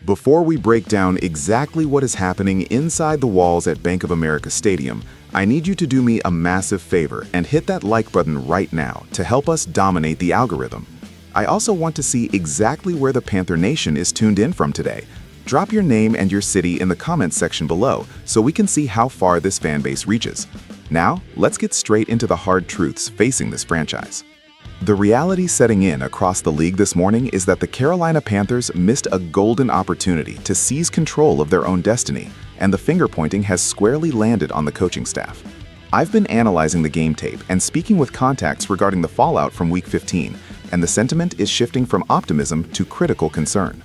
Before we break down exactly what is happening inside the walls at Bank of America Stadium, I need you to do me a massive favor and hit that like button right now to help us dominate the algorithm. I also want to see exactly where the Panther Nation is tuned in from today. Drop your name and your city in the comments section below so we can see how far this fan base reaches. Now, let's get straight into the hard truths facing this franchise. The reality setting in across the league this morning is that the Carolina Panthers missed a golden opportunity to seize control of their own destiny, and the finger-pointing has squarely landed on the coaching staff. I've been analyzing the game tape and speaking with contacts regarding the fallout from Week 15, and the sentiment is shifting from optimism to critical concern.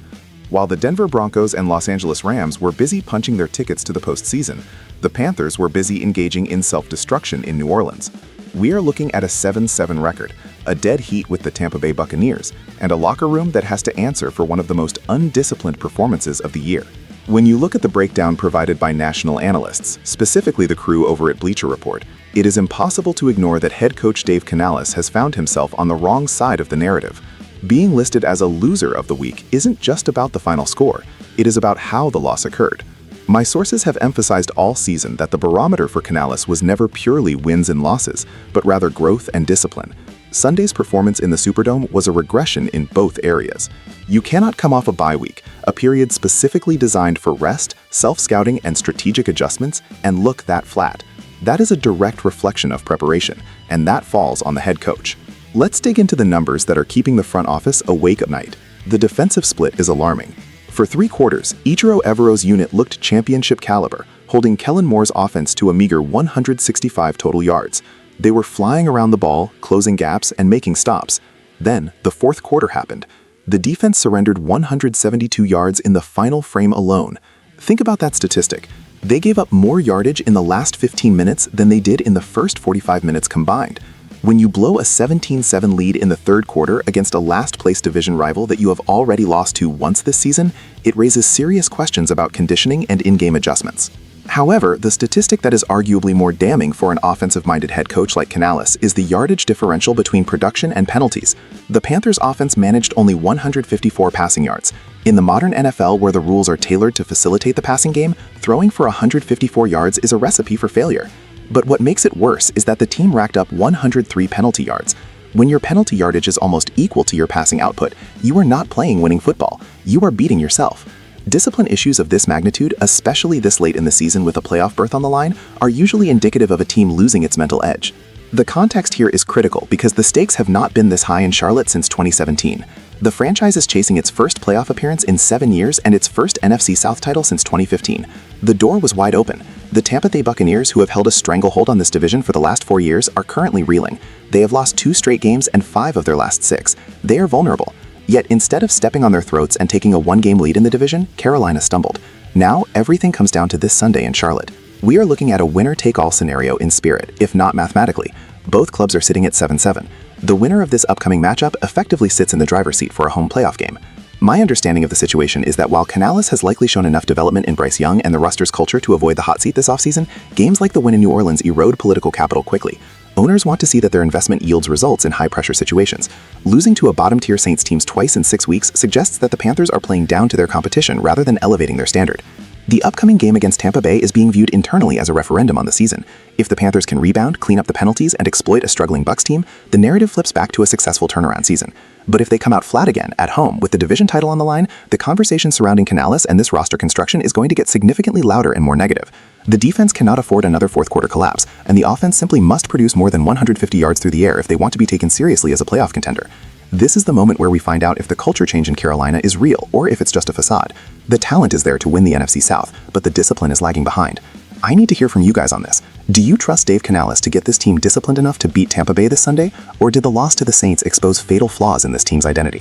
While the Denver Broncos and Los Angeles Rams were busy punching their tickets to the postseason, the Panthers were busy engaging in self-destruction in New Orleans. We are looking at a 7-7 record, a dead heat with the Tampa Bay Buccaneers, and a locker room that has to answer for one of the most undisciplined performances of the year. When you look at the breakdown provided by national analysts, specifically the crew over at Bleacher Report, it is impossible to ignore that head coach Dave Canales has found himself on the wrong side of the narrative. Being listed as a loser of the week isn't just about the final score, it is about how the loss occurred. My sources have emphasized all season that the barometer for Canales was never purely wins and losses, but rather growth and discipline. Sunday's performance in the Superdome was a regression in both areas. You cannot come off a bye week, a period specifically designed for rest, self-scouting, and strategic adjustments, and look that flat. That is a direct reflection of preparation, and that falls on the head coach. Let's dig into the numbers that are keeping the front office awake at night. The defensive split is alarming. For 3 quarters, Ejiro Evero's unit looked championship caliber, holding Kellen Moore's offense to a meager 165 total yards. They were flying around the ball, closing gaps, and making stops. Then, the 4th quarter happened. The defense surrendered 172 yards in the final frame alone. Think about that statistic. They gave up more yardage in the last 15 minutes than they did in the first 45 minutes combined. When you blow a 17-7 lead in the 3rd quarter against a last-place division rival that you have already lost to once this season, it raises serious questions about conditioning and in-game adjustments. However, the statistic that is arguably more damning for an offensive-minded head coach like Canales is the yardage differential between production and penalties. The Panthers' offense managed only 154 passing yards. In the modern NFL, where the rules are tailored to facilitate the passing game, throwing for 154 yards is a recipe for failure. But what makes it worse is that the team racked up 103 penalty yards. When your penalty yardage is almost equal to your passing output, you are not playing winning football. You are beating yourself. Discipline issues of this magnitude, especially this late in the season with a playoff berth on the line, are usually indicative of a team losing its mental edge. The context here is critical because the stakes have not been this high in Charlotte since 2017. The franchise is chasing its first playoff appearance in 7 years and its first NFC South title since 2015. The door was wide open. The Tampa Bay Buccaneers, who have held a stranglehold on this division for the last 4 years, are currently reeling. They have lost 2 straight games and 5 of their last 6. They are vulnerable. Yet instead of stepping on their throats and taking a 1-game lead in the division, Carolina stumbled. Now, everything comes down to this Sunday in Charlotte. We are looking at a winner-take-all scenario in spirit, if not mathematically. Both clubs are sitting at 7-7. The winner of this upcoming matchup effectively sits in the driver's seat for a home playoff game. My understanding of the situation is that while Canales has likely shown enough development in Bryce Young and the roster's culture to avoid the hot seat this offseason, games like the win in New Orleans erode political capital quickly. Owners want to see that their investment yields results in high-pressure situations. Losing to a bottom-tier Saints team twice in 6 weeks suggests that the Panthers are playing down to their competition rather than elevating their standard. The upcoming game against Tampa Bay is being viewed internally as a referendum on the season. If the Panthers can rebound, clean up the penalties, and exploit a struggling Bucs team, the narrative flips back to a successful turnaround season. But if they come out flat again, at home, with the division title on the line, the conversation surrounding Canales and this roster construction is going to get significantly louder and more negative. The defense cannot afford another 4th quarter collapse, and the offense simply must produce more than 150 yards through the air if they want to be taken seriously as a playoff contender. This is the moment where we find out if the culture change in Carolina is real or if it's just a facade. The talent is there to win the NFC South, but the discipline is lagging behind. I need to hear from you guys on this. Do you trust Dave Canales to get this team disciplined enough to beat Tampa Bay this Sunday, or did the loss to the Saints expose fatal flaws in this team's identity?